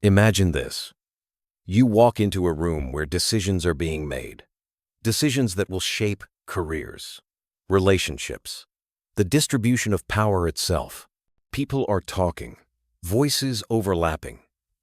Imagine this. You walk into a room where decisions are being made. Decisions that will shape careers, relationships, the distribution of power itself. People are talking, voices overlapping,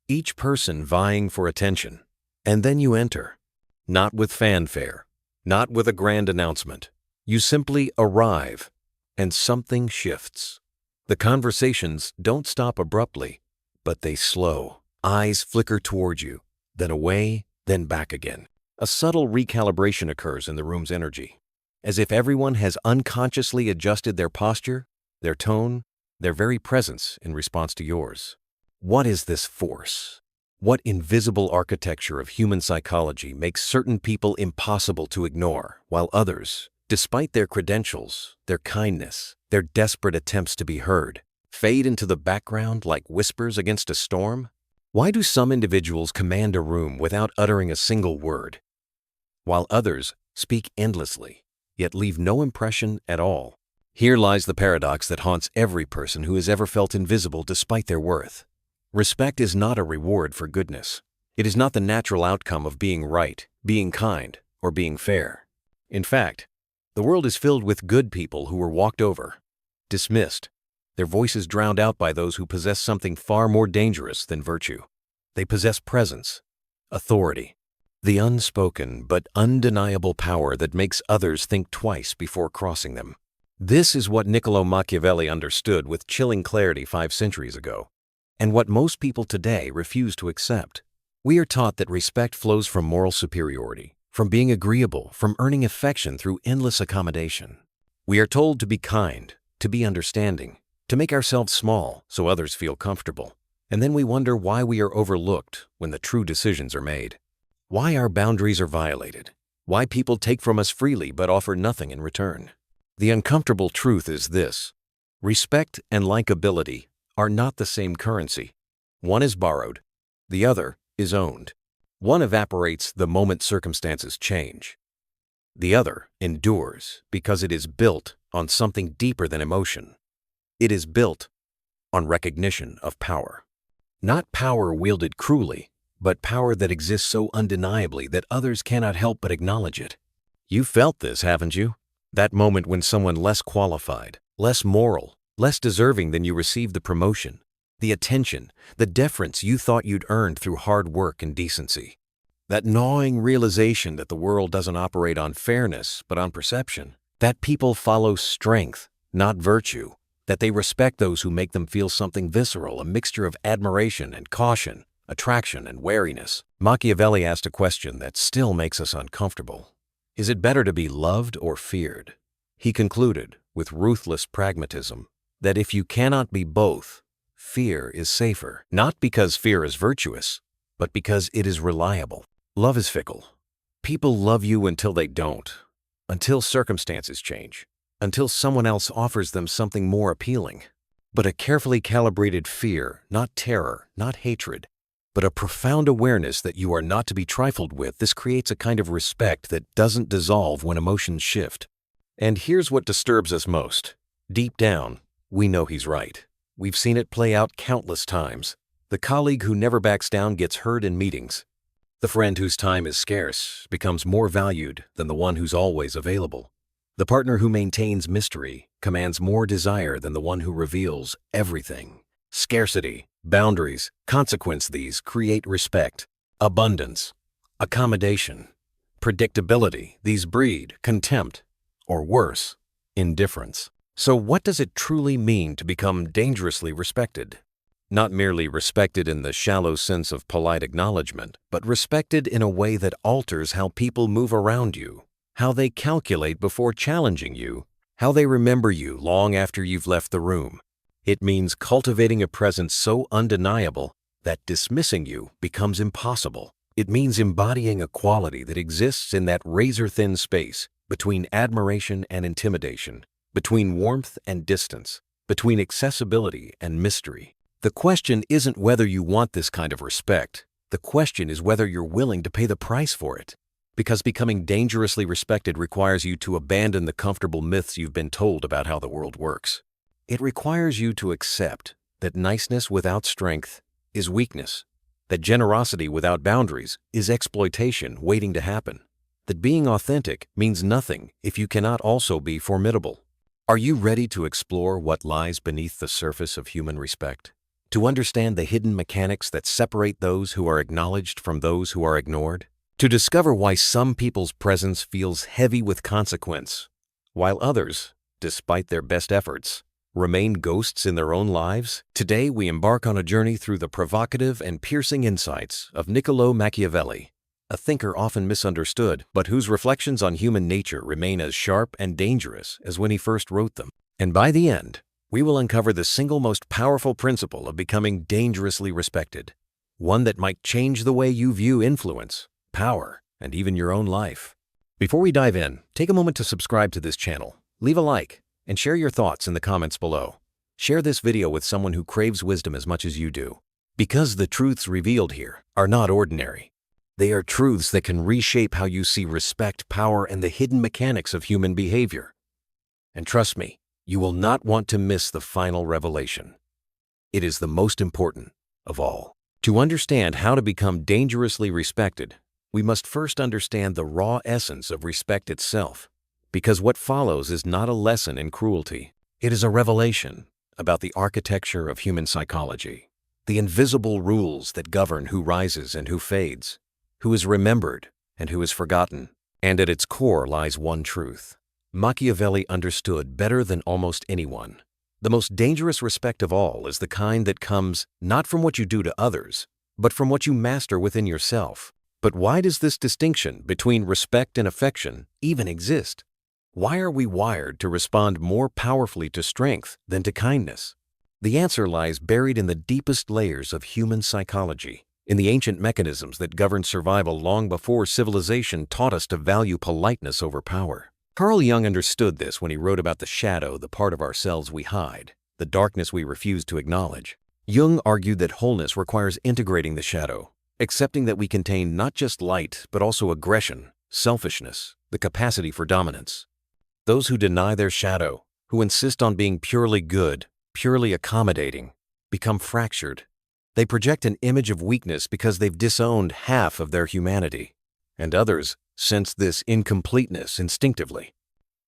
each person vying for attention. And then you enter. Not with fanfare, not with a grand announcement. You simply arrive, and something shifts. The conversations don't stop abruptly, but they slow. Eyes flicker towards you, then away, then back again. A subtle recalibration occurs in the room's energy, as if everyone has unconsciously adjusted their posture, their tone, their very presence in response to yours. What is this force? What invisible architecture of human psychology makes certain people impossible to ignore, while others, despite their credentials, their kindness, their desperate attempts to be heard, fade into the background like whispers against a storm? Why do some individuals command a room without uttering a single word, while others speak endlessly, yet leave no impression at all? Here lies the paradox that haunts every person who has ever felt invisible despite their worth. Respect is not a reward for goodness. It is not the natural outcome of being right, being kind, or being fair. In fact, the world is filled with good people who were walked over, dismissed, their voices drowned out by those who possess something far more dangerous than virtue. They possess presence, authority, the unspoken but undeniable power that makes others think twice before crossing them. This is what Niccolò Machiavelli understood with chilling clarity 5 centuries ago, and what most people today refuse to accept. We are taught that respect flows from moral superiority, from being agreeable, from earning affection through endless accommodation. We are told to be kind, to be understanding, to make ourselves small so others feel comfortable. And then we wonder why we are overlooked when the true decisions are made. Why our boundaries are violated. Why people take from us freely but offer nothing in return. The uncomfortable truth is this: respect and likability are not the same currency. One is borrowed, the other is owned. One evaporates the moment circumstances change. The other endures because it is built on something deeper than emotion. It is built on recognition of power. Not power wielded cruelly, but power that exists so undeniably that others cannot help but acknowledge it. You've felt this, haven't you? That moment when someone less qualified, less moral, less deserving than you received the promotion, the attention, the deference you thought you'd earned through hard work and decency. That gnawing realization that the world doesn't operate on fairness, but on perception. That people follow strength, not virtue. That they respect those who make them feel something visceral, a mixture of admiration and caution, attraction and wariness. Machiavelli asked a question that still makes us uncomfortable. Is it better to be loved or feared? He concluded, with ruthless pragmatism, that if you cannot be both, fear is safer. Not because fear is virtuous, but because it is reliable. Love is fickle. People love you until they don't, until circumstances change, until someone else offers them something more appealing. But a carefully calibrated fear, not terror, not hatred, but a profound awareness that you are not to be trifled with, this creates a kind of respect that doesn't dissolve when emotions shift. And here's what disturbs us most. Deep down, we know he's right. We've seen it play out countless times. The colleague who never backs down gets heard in meetings. The friend whose time is scarce becomes more valued than the one who's always available. The partner who maintains mystery commands more desire than the one who reveals everything. Scarcity, boundaries, consequence, these create respect. Abundance, accommodation, predictability, these breed contempt, or worse, indifference. So what does it truly mean to become dangerously respected? Not merely respected in the shallow sense of polite acknowledgement, but respected in a way that alters how people move around you, how they calculate before challenging you, how they remember you long after you've left the room. It means cultivating a presence so undeniable that dismissing you becomes impossible. It means embodying a quality that exists in that razor-thin space between admiration and intimidation, between warmth and distance, between accessibility and mystery. The question isn't whether you want this kind of respect. The question is whether you're willing to pay the price for it. Because becoming dangerously respected requires you to abandon the comfortable myths you've been told about how the world works. It requires you to accept that niceness without strength is weakness, that generosity without boundaries is exploitation waiting to happen, that being authentic means nothing if you cannot also be formidable. Are you ready to explore what lies beneath the surface of human respect? To understand the hidden mechanics that separate those who are acknowledged from those who are ignored? To discover why some people's presence feels heavy with consequence, while others, despite their best efforts, remain ghosts in their own lives? Today we embark on a journey through the provocative and piercing insights of Niccolò Machiavelli, a thinker often misunderstood, but whose reflections on human nature remain as sharp and dangerous as when he first wrote them. And by the end, we will uncover the single most powerful principle of becoming dangerously respected, one that might change the way you view influence, power, and even your own life. Before we dive in, take a moment to subscribe to this channel, leave a like, and share your thoughts in the comments below. Share this video with someone who craves wisdom as much as you do. Because the truths revealed here are not ordinary. They are truths that can reshape how you see respect, power, and the hidden mechanics of human behavior. And trust me, you will not want to miss the final revelation. It is the most important of all. To understand how to become dangerously respected, we must first understand the raw essence of respect itself, because what follows is not a lesson in cruelty. It is a revelation about the architecture of human psychology, the invisible rules that govern who rises and who fades, who is remembered and who is forgotten. And at its core lies one truth. Machiavelli understood better than almost anyone. The most dangerous respect of all is the kind that comes not from what you do to others, but from what you master within yourself. But why does this distinction between respect and affection even exist? Why are we wired to respond more powerfully to strength than to kindness? The answer lies buried in the deepest layers of human psychology, in the ancient mechanisms that governed survival long before civilization taught us to value politeness over power. Carl Jung understood this when he wrote about the shadow, the part of ourselves we hide, the darkness we refuse to acknowledge. Jung argued that wholeness requires integrating the shadow, accepting that we contain not just light, but also aggression, selfishness, the capacity for dominance. Those who deny their shadow, who insist on being purely good, purely accommodating, become fractured. They project an image of weakness because they've disowned half of their humanity, and others sense this incompleteness instinctively.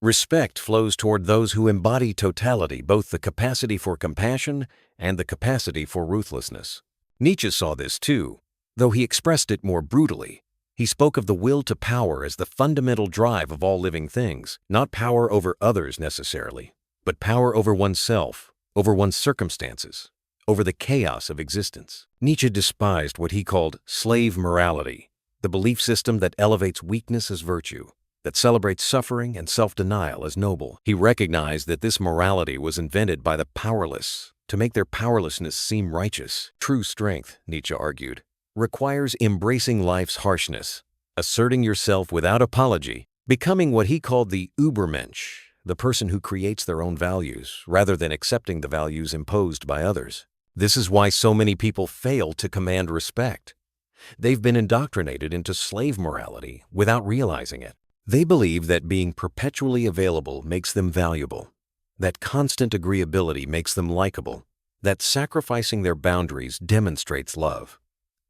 Respect flows toward those who embody totality, both the capacity for compassion and the capacity for ruthlessness. Nietzsche saw this too, though he expressed it more brutally. He spoke of the will to power as the fundamental drive of all living things, not power over others necessarily, but power over oneself, over one's circumstances, over the chaos of existence. Nietzsche despised what he called slave morality, the belief system that elevates weakness as virtue, that celebrates suffering and self-denial as noble. He recognized that this morality was invented by the powerless to make their powerlessness seem righteous. True strength, Nietzsche argued, requires embracing life's harshness, asserting yourself without apology, becoming what he called the Übermensch, the person who creates their own values rather than accepting the values imposed by others. This is why so many people fail to command respect. They've been indoctrinated into slave morality without realizing it. They believe that being perpetually available makes them valuable, that constant agreeability makes them likable, that sacrificing their boundaries demonstrates love.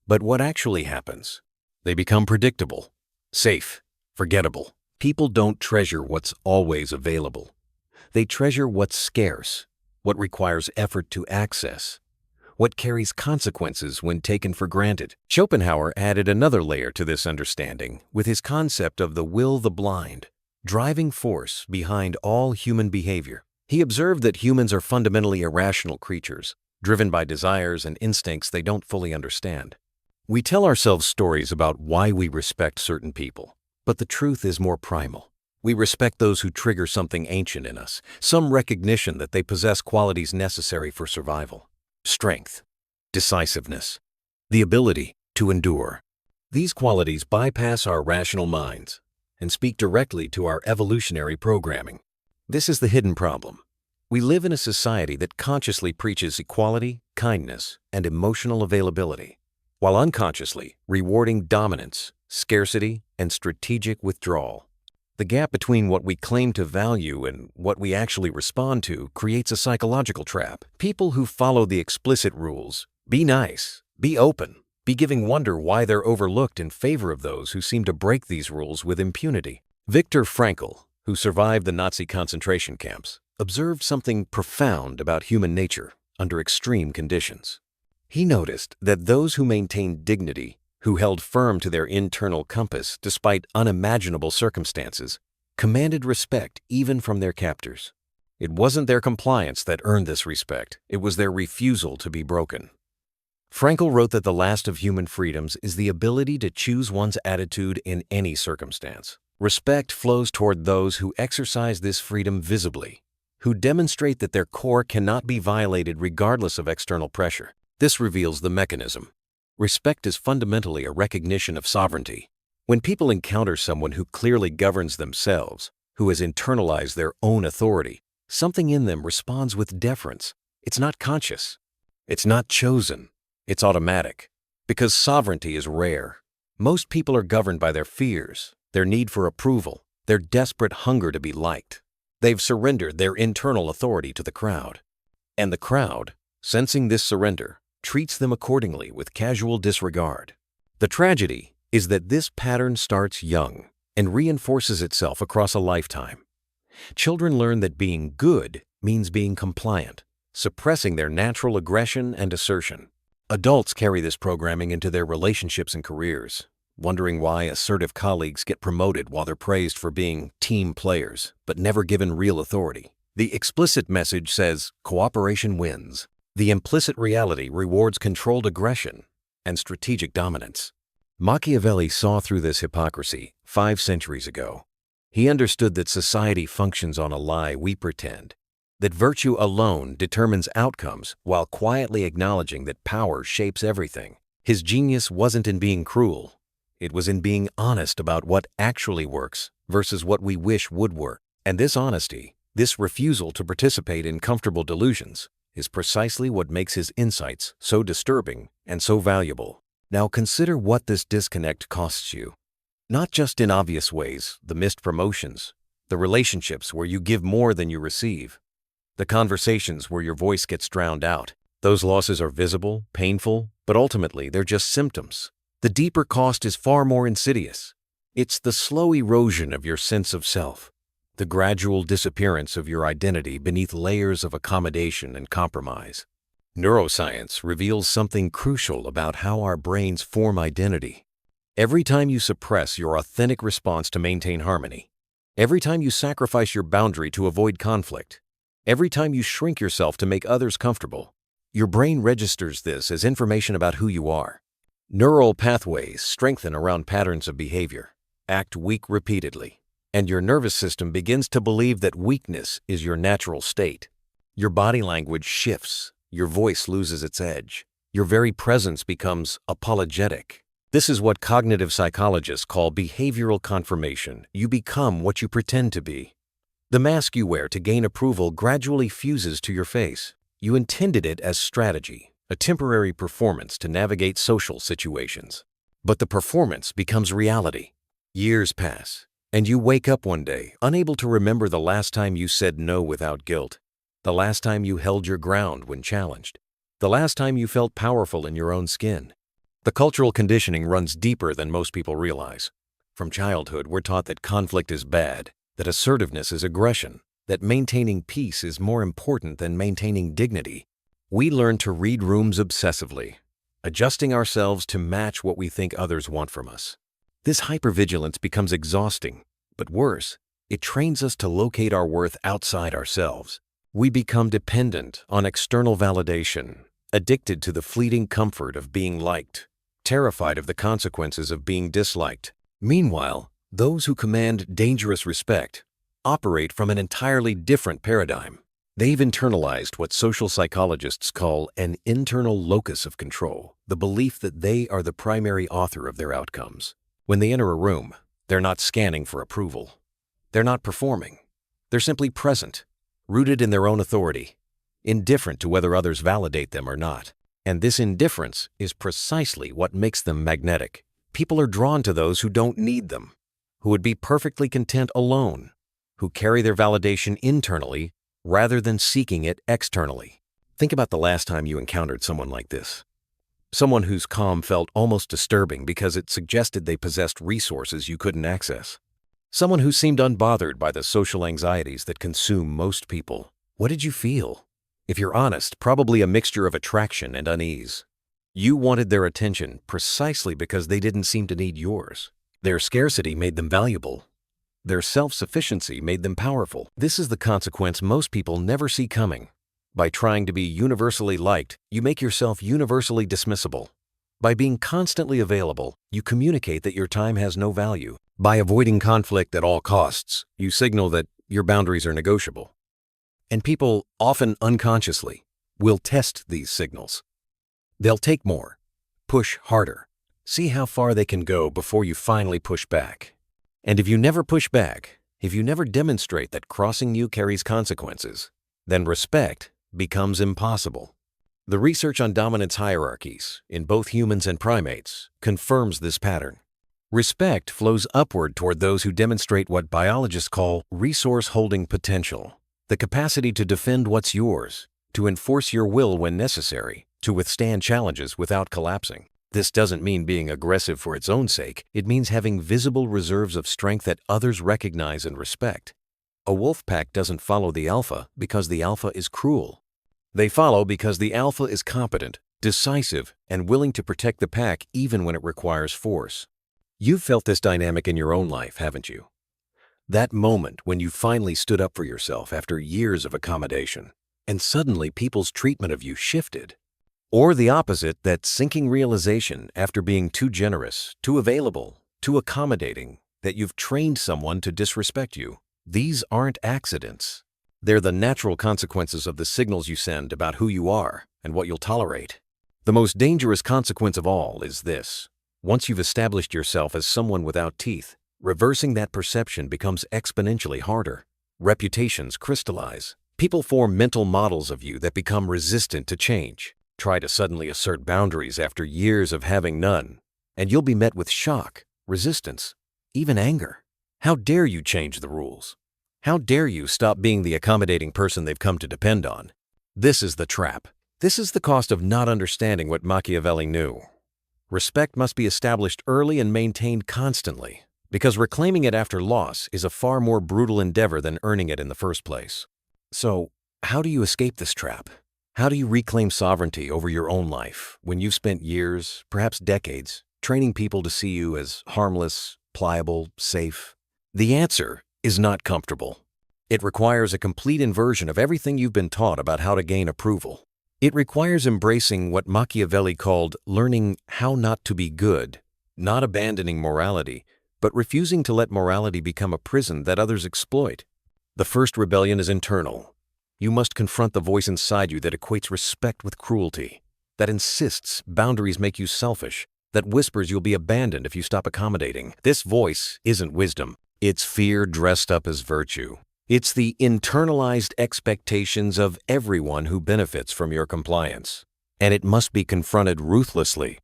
But what actually happens? They become predictable, safe, forgettable. People don't treasure what's always available. They treasure what's scarce, what requires effort to access, what carries consequences when taken for granted. Schopenhauer added another layer to this understanding with his concept of the will the blind, driving force behind all human behavior. He observed that humans are fundamentally irrational creatures, driven by desires and instincts they don't fully understand. We tell ourselves stories about why we respect certain people, but the truth is more primal. We respect those who trigger something ancient in us, some recognition that they possess qualities necessary for survival. Strength, decisiveness, the ability to endure. These qualities bypass our rational minds and speak directly to our evolutionary programming. This is the hidden problem. We live in a society that consciously preaches equality, kindness, and emotional availability, while unconsciously rewarding dominance, scarcity, and strategic withdrawal. The gap between what we claim to value and what we actually respond to creates a psychological trap. People who follow the explicit rules, be nice, be open, be giving wonder why they're overlooked in favor of those who seem to break these rules with impunity. Viktor Frankl, who survived the Nazi concentration camps, observed something profound about human nature under extreme conditions. He noticed that those who maintained dignity, who held firm to their internal compass despite unimaginable circumstances, commanded respect even from their captors. It wasn't their compliance that earned this respect, it was their refusal to be broken. Frankl wrote that the last of human freedoms is the ability to choose one's attitude in any circumstance. Respect flows toward those who exercise this freedom visibly, who demonstrate that their core cannot be violated regardless of external pressure. This reveals the mechanism. Respect is fundamentally a recognition of sovereignty. When people encounter someone who clearly governs themselves, who has internalized their own authority, something in them responds with deference. It's not conscious. It's not chosen. It's automatic. Because sovereignty is rare. Most people are governed by their fears, their need for approval, their desperate hunger to be liked. They've surrendered their internal authority to the crowd. And the crowd, sensing this surrender, treats them accordingly with casual disregard. The tragedy is that this pattern starts young and reinforces itself across a lifetime. Children learn that being good means being compliant, suppressing their natural aggression and assertion. Adults carry this programming into their relationships and careers, wondering why assertive colleagues get promoted while they're praised for being team players, but never given real authority. The explicit message says cooperation wins. The implicit reality rewards controlled aggression and strategic dominance. Machiavelli saw through this hypocrisy 5 centuries ago. He understood that society functions on a lie we pretend, that virtue alone determines outcomes while quietly acknowledging that power shapes everything. His genius wasn't in being cruel. It was in being honest about what actually works versus what we wish would work. And this honesty, this refusal to participate in comfortable delusions, is precisely what makes his insights so disturbing and so valuable. Now consider what this disconnect costs you. Not just in obvious ways, the missed promotions, the relationships where you give more than you receive, the conversations where your voice gets drowned out. Those losses are visible, painful, but ultimately they're just symptoms. The deeper cost is far more insidious. It's the slow erosion of your sense of self, the gradual disappearance of your identity beneath layers of accommodation and compromise. Neuroscience reveals something crucial about how our brains form identity. Every time you suppress your authentic response to maintain harmony, every time you sacrifice your boundary to avoid conflict, every time you shrink yourself to make others comfortable, your brain registers this as information about who you are. Neural pathways strengthen around patterns of behavior, act weak repeatedly, and your nervous system begins to believe that weakness is your natural state. Your body language shifts, your voice loses its edge, your very presence becomes apologetic. This is what cognitive psychologists call behavioral confirmation. You become what you pretend to be. The mask you wear to gain approval gradually fuses to your face. You intended it as strategy, a temporary performance to navigate social situations. But the performance becomes reality. Years pass, and you wake up one day, unable to remember the last time you said no without guilt, the last time you held your ground when challenged, the last time you felt powerful in your own skin. The cultural conditioning runs deeper than most people realize. From childhood, we're taught that conflict is bad, that assertiveness is aggression, that maintaining peace is more important than maintaining dignity. We learn to read rooms obsessively, adjusting ourselves to match what we think others want from us. This hypervigilance becomes exhausting, but worse, it trains us to locate our worth outside ourselves. We become dependent on external validation, addicted to the fleeting comfort of being liked, terrified of the consequences of being disliked. Meanwhile, those who command dangerous respect operate from an entirely different paradigm. They've internalized what social psychologists call an internal locus of control, the belief that they are the primary author of their outcomes. When they enter a room, they're not scanning for approval. They're not performing. They're simply present, rooted in their own authority, indifferent to whether others validate them or not. And this indifference is precisely what makes them magnetic. People are drawn to those who don't need them, who would be perfectly content alone, who carry their validation internally rather than seeking it externally. Think about the last time you encountered someone like this. Someone whose calm felt almost disturbing because it suggested they possessed resources you couldn't access. Someone who seemed unbothered by the social anxieties that consume most people. What did you feel? If you're honest, probably a mixture of attraction and unease. You wanted their attention precisely because they didn't seem to need yours. Their scarcity made them valuable. Their self-sufficiency made them powerful. This is the consequence most people never see coming. By trying to be universally liked, you make yourself universally dismissible. By being constantly available, you communicate that your time has no value. By avoiding conflict at all costs, you signal that your boundaries are negotiable. And people, often unconsciously, will test these signals. They'll take more, push harder, see how far they can go before you finally push back. And if you never push back, if you never demonstrate that crossing you carries consequences, then respect becomes impossible. The research on dominance hierarchies, in both humans and primates, confirms this pattern. Respect flows upward toward those who demonstrate what biologists call resource-holding potential, the capacity to defend what's yours, to enforce your will when necessary, to withstand challenges without collapsing. This doesn't mean being aggressive for its own sake. It means having visible reserves of strength that others recognize and respect. A wolf pack doesn't follow the alpha because the alpha is cruel. They follow because the alpha is competent, decisive, and willing to protect the pack even when it requires force. You've felt this dynamic in your own life, haven't you? That moment when you finally stood up for yourself after years of accommodation, and suddenly people's treatment of you shifted. Or the opposite, that sinking realization after being too generous, too available, too accommodating, that you've trained someone to disrespect you. These aren't accidents. They're the natural consequences of the signals you send about who you are and what you'll tolerate. The most dangerous consequence of all is this. Once you've established yourself as someone without teeth, reversing that perception becomes exponentially harder. Reputations crystallize. People form mental models of you that become resistant to change. Try to suddenly assert boundaries after years of having none, and you'll be met with shock, resistance, even anger. How dare you change the rules? How dare you stop being the accommodating person they've come to depend on? This is the trap. This is the cost of not understanding what Machiavelli knew. Respect must be established early and maintained constantly, because reclaiming it after loss is a far more brutal endeavor than earning it in the first place. So, how do you escape this trap? How do you reclaim sovereignty over your own life when you've spent years, perhaps decades, training people to see you as harmless, pliable, safe? The answer is not comfortable. It requires a complete inversion of everything you've been taught about how to gain approval. It requires embracing what Machiavelli called learning how not to be good, not abandoning morality, but refusing to let morality become a prison that others exploit. The first rebellion is internal. You must confront the voice inside you that equates respect with cruelty, that insists boundaries make you selfish, that whispers you'll be abandoned if you stop accommodating. This voice isn't wisdom. It's fear dressed up as virtue. It's the internalized expectations of everyone who benefits from your compliance. And it must be confronted ruthlessly.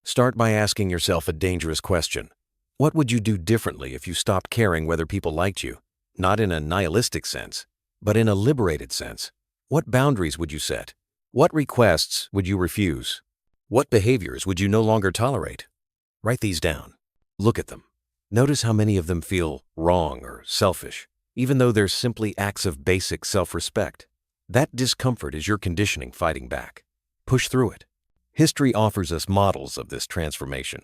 Start by asking yourself a dangerous question. What would you do differently if you stopped caring whether people liked you? Not in a nihilistic sense, but in a liberated sense. What boundaries would you set? What requests would you refuse? What behaviors would you no longer tolerate? Write these down. Look at them. Notice how many of them feel wrong or selfish, even though they're simply acts of basic self-respect. That discomfort is your conditioning fighting back. Push through it. History offers us models of this transformation.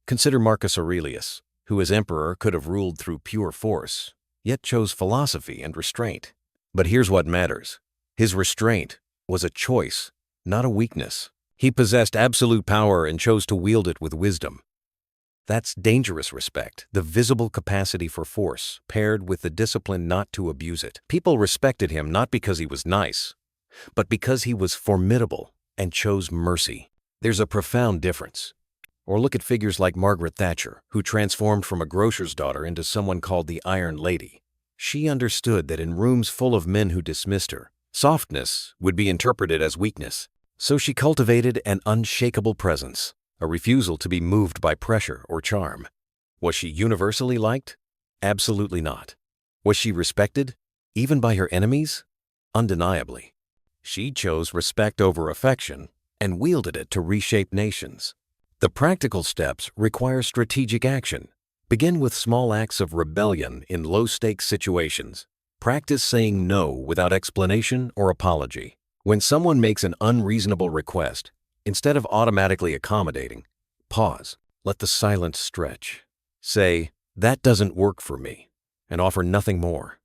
Consider Marcus Aurelius, who as emperor could have ruled through pure force, yet chose philosophy and restraint. But here's what matters. His restraint was a choice, not a weakness. He possessed absolute power and chose to wield it with wisdom. That's dangerous respect, the visible capacity for force, paired with the discipline not to abuse it. People respected him not because he was nice, but because he was formidable and chose mercy. There's a profound difference. Or look at figures like Margaret Thatcher, who transformed from a grocer's daughter into someone called the Iron Lady. She understood that in rooms full of men who dismissed her, softness would be interpreted as weakness. So she cultivated an unshakable presence, a refusal to be moved by pressure or charm. Was she universally liked? Absolutely not. Was she respected, even by her enemies? Undeniably. She chose respect over affection and wielded it to reshape nations. The practical steps require strategic action. Begin with small acts of rebellion in low-stakes situations. Practice saying no without explanation or apology. When someone makes an unreasonable request, instead of automatically accommodating, pause. Let the silence stretch. Say, "That doesn't work for me," and offer nothing more.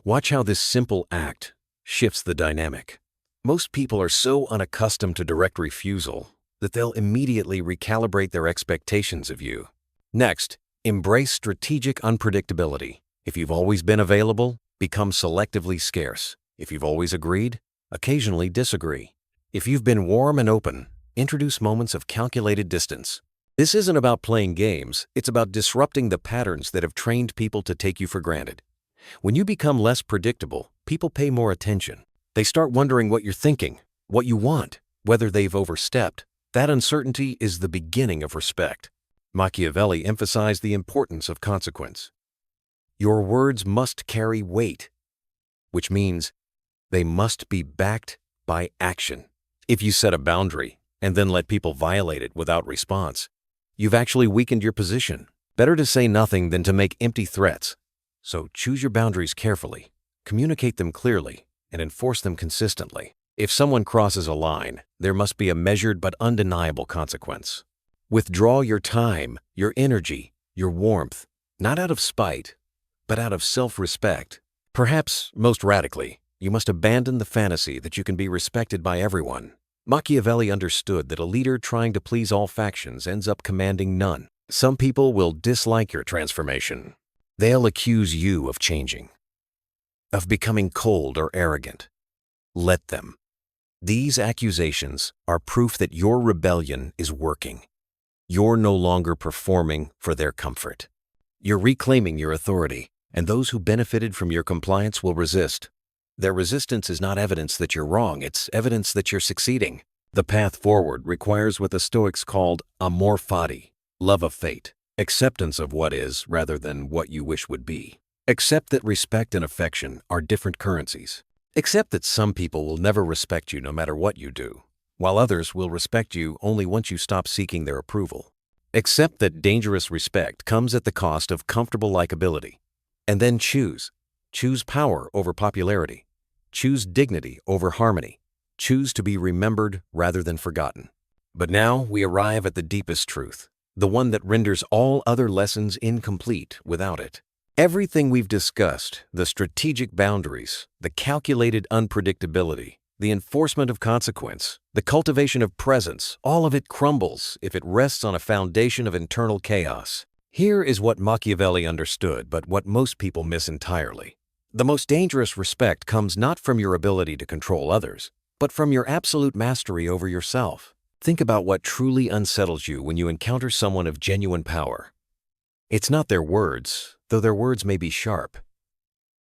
Watch how this simple act shifts the dynamic. Most people are so unaccustomed to direct refusal that they'll immediately recalibrate their expectations of you. Next, embrace strategic unpredictability. If you've always been available, become selectively scarce. If you've always agreed, occasionally disagree. If you've been warm and open, introduce moments of calculated distance. This isn't about playing games, it's about disrupting the patterns that have trained people to take you for granted. When you become less predictable, people pay more attention. They start wondering what you're thinking, what you want, whether they've overstepped. That uncertainty is the beginning of respect. Machiavelli emphasized the importance of consequence. Your words must carry weight, which means they must be backed by action. If you set a boundary and then let people violate it without response, you've actually weakened your position. Better to say nothing than to make empty threats. So choose your boundaries carefully, communicate them clearly, and enforce them consistently. If someone crosses a line, there must be a measured but undeniable consequence. Withdraw your time, your energy, your warmth, not out of spite, but out of self-respect. Perhaps, most radically, you must abandon the fantasy that you can be respected by everyone. Machiavelli understood that a leader trying to please all factions ends up commanding none. Some people will dislike your transformation. They'll accuse you of changing, of becoming cold or arrogant. Let them. These accusations are proof that your rebellion is working. You're no longer performing for their comfort. You're reclaiming your authority, and those who benefited from your compliance will resist. Their resistance is not evidence that you're wrong, it's evidence that you're succeeding. The path forward requires what the Stoics called amor fati, love of fate, acceptance of what is rather than what you wish would be. Accept that respect and affection are different currencies. Accept that some people will never respect you no matter what you do, while others will respect you only once you stop seeking their approval. Accept that dangerous respect comes at the cost of comfortable likability. And then choose. Choose power over popularity. Choose dignity over harmony. Choose to be remembered rather than forgotten. But now we arrive at the deepest truth, the one that renders all other lessons incomplete without it. Everything we've discussed, the strategic boundaries, the calculated unpredictability, the enforcement of consequence, the cultivation of presence, all of it crumbles if it rests on a foundation of internal chaos. Here is what Machiavelli understood, but what most people miss entirely. The most dangerous respect comes not from your ability to control others, but from your absolute mastery over yourself. Think about what truly unsettles you when you encounter someone of genuine power. It's not their words, though their words may be sharp.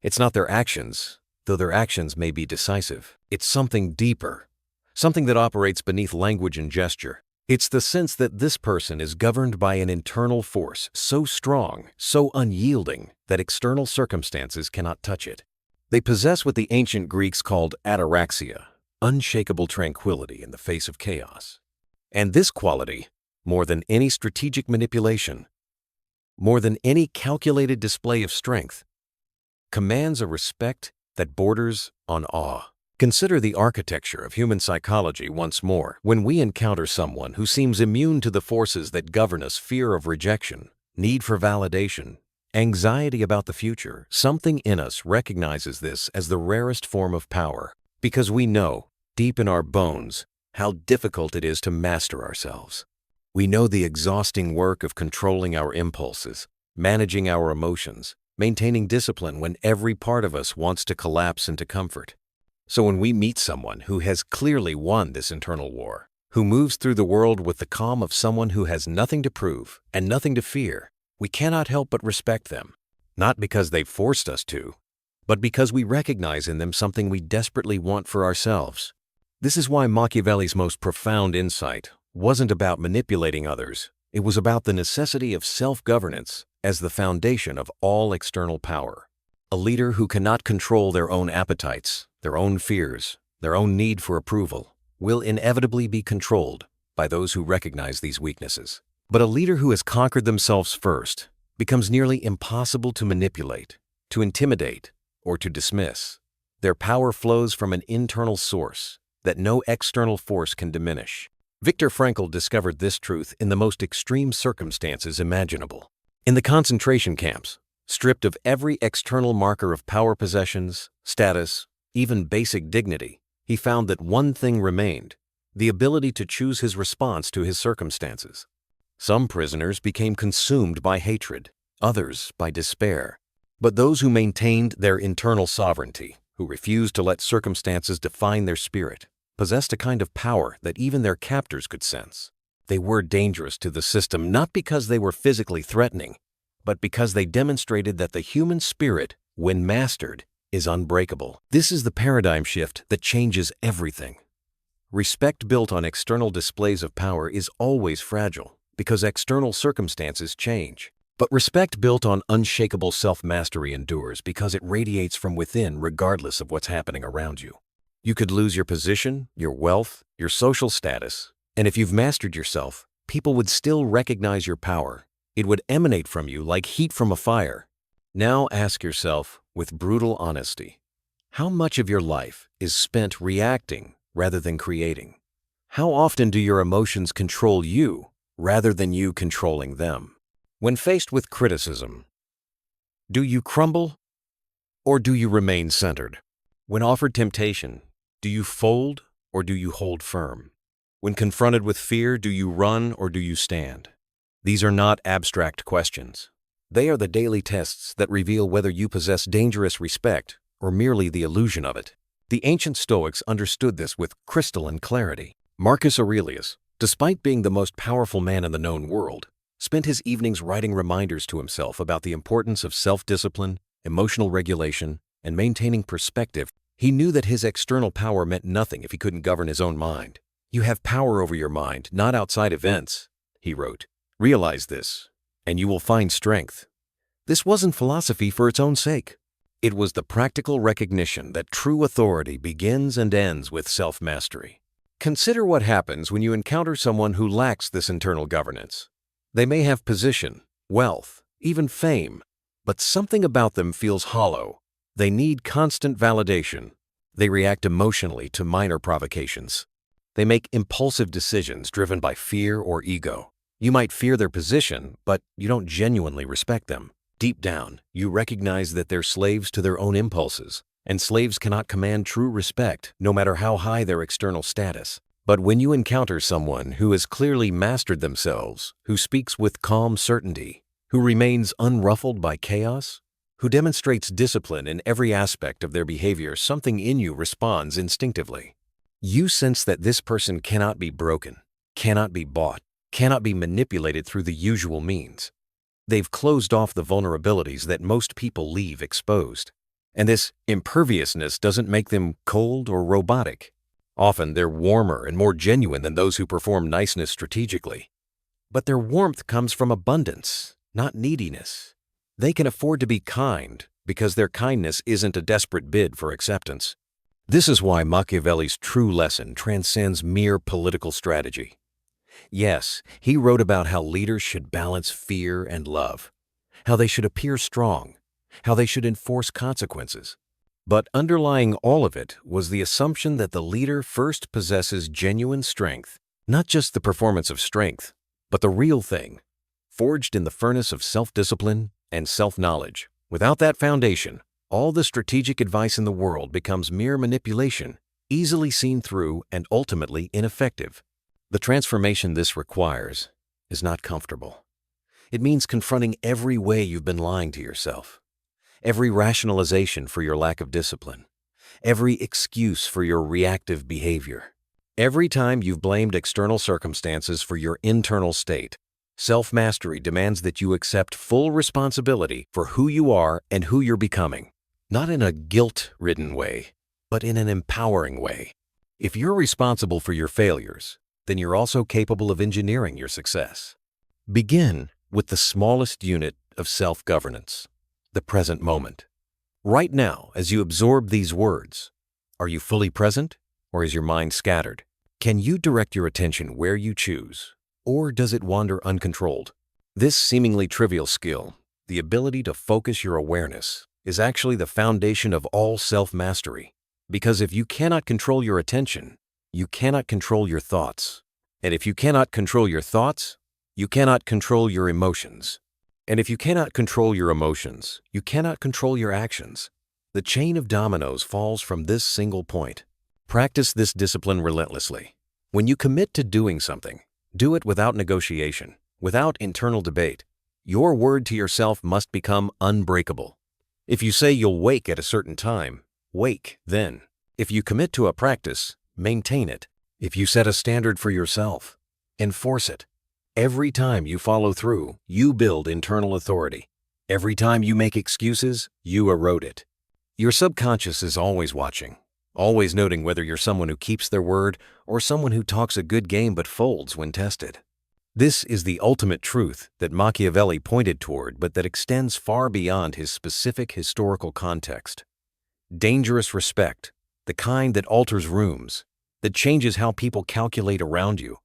It's not their actions, though their actions may be decisive. It's something deeper, something that operates beneath language and gesture. It's the sense that this person is governed by an internal force so strong, so unyielding, that external circumstances cannot touch it. They possess what the ancient Greeks called ataraxia, unshakable tranquility in the face of chaos. And this quality, more than any strategic manipulation, more than any calculated display of strength, commands a respect that borders on awe. Consider the architecture of human psychology once more. When we encounter someone who seems immune to the forces that govern us, fear of rejection, need for validation, anxiety about the future, something in us recognizes this as the rarest form of power, because we know, deep in our bones, how difficult it is to master ourselves. We know the exhausting work of controlling our impulses, managing our emotions, maintaining discipline when every part of us wants to collapse into comfort. So when we meet someone who has clearly won this internal war, who moves through the world with the calm of someone who has nothing to prove and nothing to fear, we cannot help but respect them, not because they've forced us to, but because we recognize in them something we desperately want for ourselves. This is why Machiavelli's most profound insight wasn't about manipulating others. It was about the necessity of self-governance as the foundation of all external power. A leader who cannot control their own appetites, their own fears, their own need for approval, will inevitably be controlled by those who recognize these weaknesses. But a leader who has conquered themselves first becomes nearly impossible to manipulate, to intimidate, or to dismiss. Their power flows from an internal source that no external force can diminish. Viktor Frankl discovered this truth in the most extreme circumstances imaginable. In the concentration camps, stripped of every external marker of power, possessions, status, even basic dignity, he found that one thing remained: the ability to choose his response to his circumstances. Some prisoners became consumed by hatred, others by despair. But those who maintained their internal sovereignty, who refused to let circumstances define their spirit, possessed a kind of power that even their captors could sense. They were dangerous to the system not because they were physically threatening, but because they demonstrated that the human spirit, when mastered, is unbreakable. This is the paradigm shift that changes everything. Respect built on external displays of power is always fragile because external circumstances change. But respect built on unshakable self-mastery endures because it radiates from within regardless of what's happening around you. You could lose your position, your wealth, your social status, and if you've mastered yourself, people would still recognize your power. It would emanate from you like heat from a fire. Now ask yourself, with brutal honesty, how much of your life is spent reacting rather than creating? How often do your emotions control you rather than you controlling them? When faced with criticism, do you crumble or do you remain centered? When offered temptation, do you fold or do you hold firm? When confronted with fear, do you run or do you stand? These are not abstract questions. They are the daily tests that reveal whether you possess dangerous respect or merely the illusion of it. The ancient Stoics understood this with crystalline clarity. Marcus Aurelius, despite being the most powerful man in the known world, spent his evenings writing reminders to himself about the importance of self-discipline, emotional regulation, and maintaining perspective. He knew that his external power meant nothing if he couldn't govern his own mind. "You have power over your mind, not outside events," he wrote. "Realize this, and you will find strength." This wasn't philosophy for its own sake. It was the practical recognition that true authority begins and ends with self-mastery. Consider what happens when you encounter someone who lacks this internal governance. They may have position, wealth, even fame, but something about them feels hollow. They need constant validation. They react emotionally to minor provocations. They make impulsive decisions driven by fear or ego. You might fear their position, but you don't genuinely respect them. Deep down, you recognize that they're slaves to their own impulses, and slaves cannot command true respect, no matter how high their external status. But when you encounter someone who has clearly mastered themselves, who speaks with calm certainty, who remains unruffled by chaos, who demonstrates discipline in every aspect of their behavior, something in you responds instinctively. You sense that this person cannot be broken, cannot be bought, cannot be manipulated through the usual means. They've closed off the vulnerabilities that most people leave exposed. And this imperviousness doesn't make them cold or robotic. Often they're warmer and more genuine than those who perform niceness strategically. But their warmth comes from abundance, not neediness. They can afford to be kind because their kindness isn't a desperate bid for acceptance. This is why Machiavelli's true lesson transcends mere political strategy. Yes, he wrote about how leaders should balance fear and love, how they should appear strong, how they should enforce consequences. But underlying all of it was the assumption that the leader first possesses genuine strength, not just the performance of strength, but the real thing, forged in the furnace of self-discipline and self-knowledge. Without that foundation, all the strategic advice in the world becomes mere manipulation, easily seen through and ultimately ineffective. The transformation this requires is not comfortable. It means confronting every way you've been lying to yourself, every rationalization for your lack of discipline, every excuse for your reactive behavior. Every time you've blamed external circumstances for your internal state, self-mastery demands that you accept full responsibility for who you are and who you're becoming, not in a guilt-ridden way, but in an empowering way. If you're responsible for your failures, then you're also capable of engineering your success. Begin with the smallest unit of self-governance, the present moment. Right now, as you absorb these words, are you fully present or is your mind scattered? Can you direct your attention where you choose, or does it wander uncontrolled? This seemingly trivial skill, the ability to focus your awareness, is actually the foundation of all self-mastery. Because if you cannot control your attention, you cannot control your thoughts. And if you cannot control your thoughts, you cannot control your emotions. And if you cannot control your emotions, you cannot control your actions. The chain of dominoes falls from this single point. Practice this discipline relentlessly. When you commit to doing something, do it without negotiation, without internal debate. Your word to yourself must become unbreakable. If you say you'll wake at a certain time, wake then. If you commit to a practice, maintain it. If you set a standard for yourself, enforce it. Every time you follow through, you build internal authority. Every time you make excuses, you erode it. Your subconscious is always watching, always noting whether you're someone who keeps their word or someone who talks a good game but folds when tested. This is the ultimate truth that Machiavelli pointed toward, but that extends far beyond his specific historical context. Dangerous respect, the kind that alters rooms, that changes how people calculate around you,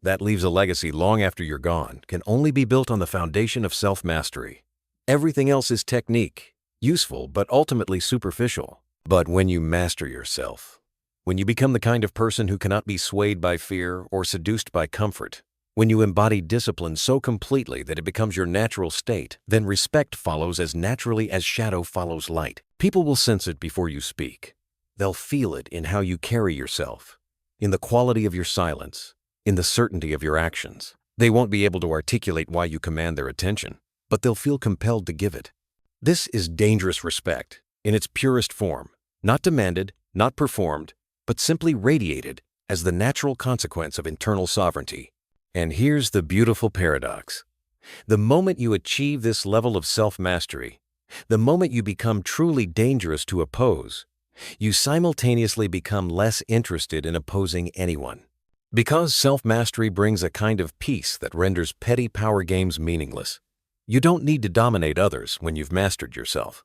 that leaves a legacy long after you're gone, can only be built on the foundation of self-mastery. Everything else is technique, useful but ultimately superficial. But when you master yourself, when you become the kind of person who cannot be swayed by fear or seduced by comfort, when you embody discipline so completely that it becomes your natural state, then respect follows as naturally as shadow follows light. People will sense it before you speak. They'll feel it in how you carry yourself, in the quality of your silence, in the certainty of your actions. They won't be able to articulate why you command their attention, but they'll feel compelled to give it. This is dangerous respect in its purest form, not demanded, not performed, but simply radiated as the natural consequence of internal sovereignty. And here's the beautiful paradox. The moment you achieve this level of self-mastery, the moment you become truly dangerous to oppose, you simultaneously become less interested in opposing anyone. Because self-mastery brings a kind of peace that renders petty power games meaningless. You don't need to dominate others when you've mastered yourself.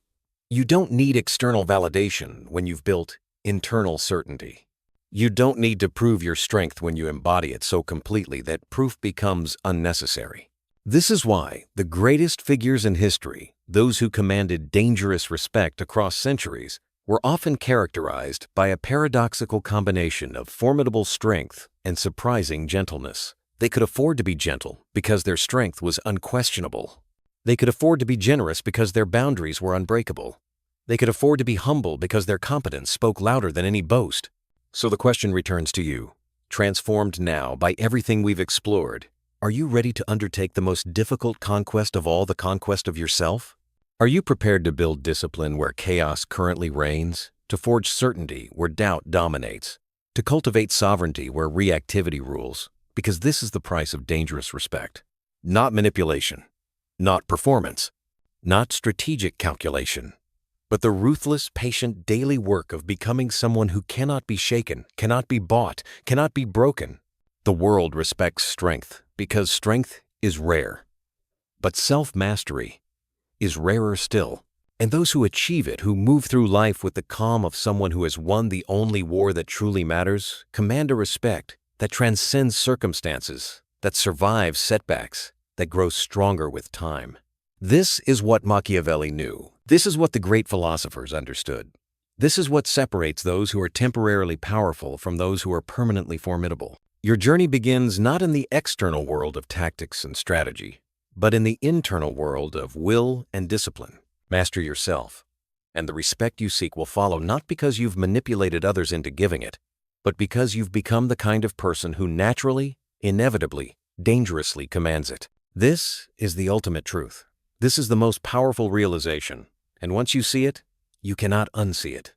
You don't need external validation when you've built internal certainty. You don't need to prove your strength when you embody it so completely that proof becomes unnecessary. This is why the greatest figures in history, those who commanded dangerous respect across centuries, were often characterized by a paradoxical combination of formidable strength and surprising gentleness. They could afford to be gentle because their strength was unquestionable. They could afford to be generous because their boundaries were unbreakable. They could afford to be humble because their competence spoke louder than any boast. So the question returns to you, transformed now by everything we've explored. Are you ready to undertake the most difficult conquest of all, the conquest of yourself? Are you prepared to build discipline where chaos currently reigns, to forge certainty where doubt dominates, to cultivate sovereignty where reactivity rules? Because this is the price of dangerous respect. Not manipulation, not performance, not strategic calculation, but the ruthless, patient daily work of becoming someone who cannot be shaken, cannot be bought, cannot be broken. The world respects strength because strength is rare. But self-mastery is rarer still. And those who achieve it, who move through life with the calm of someone who has won the only war that truly matters, command a respect that transcends circumstances, that survives setbacks, that grows stronger with time. This is what Machiavelli knew. This is what the great philosophers understood. This is what separates those who are temporarily powerful from those who are permanently formidable. Your journey begins not in the external world of tactics and strategy, but in the internal world of will and discipline. Master yourself, and the respect you seek will follow not because you've manipulated others into giving it, but because you've become the kind of person who naturally, inevitably, dangerously commands it. This is the ultimate truth. This is the most powerful realization, and once you see it, you cannot unsee it.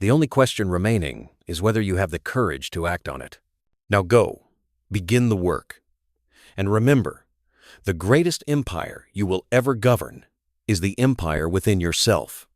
The only question remaining is whether you have the courage to act on it. Now go, begin the work, and remember, the greatest empire you will ever govern is the empire within yourself.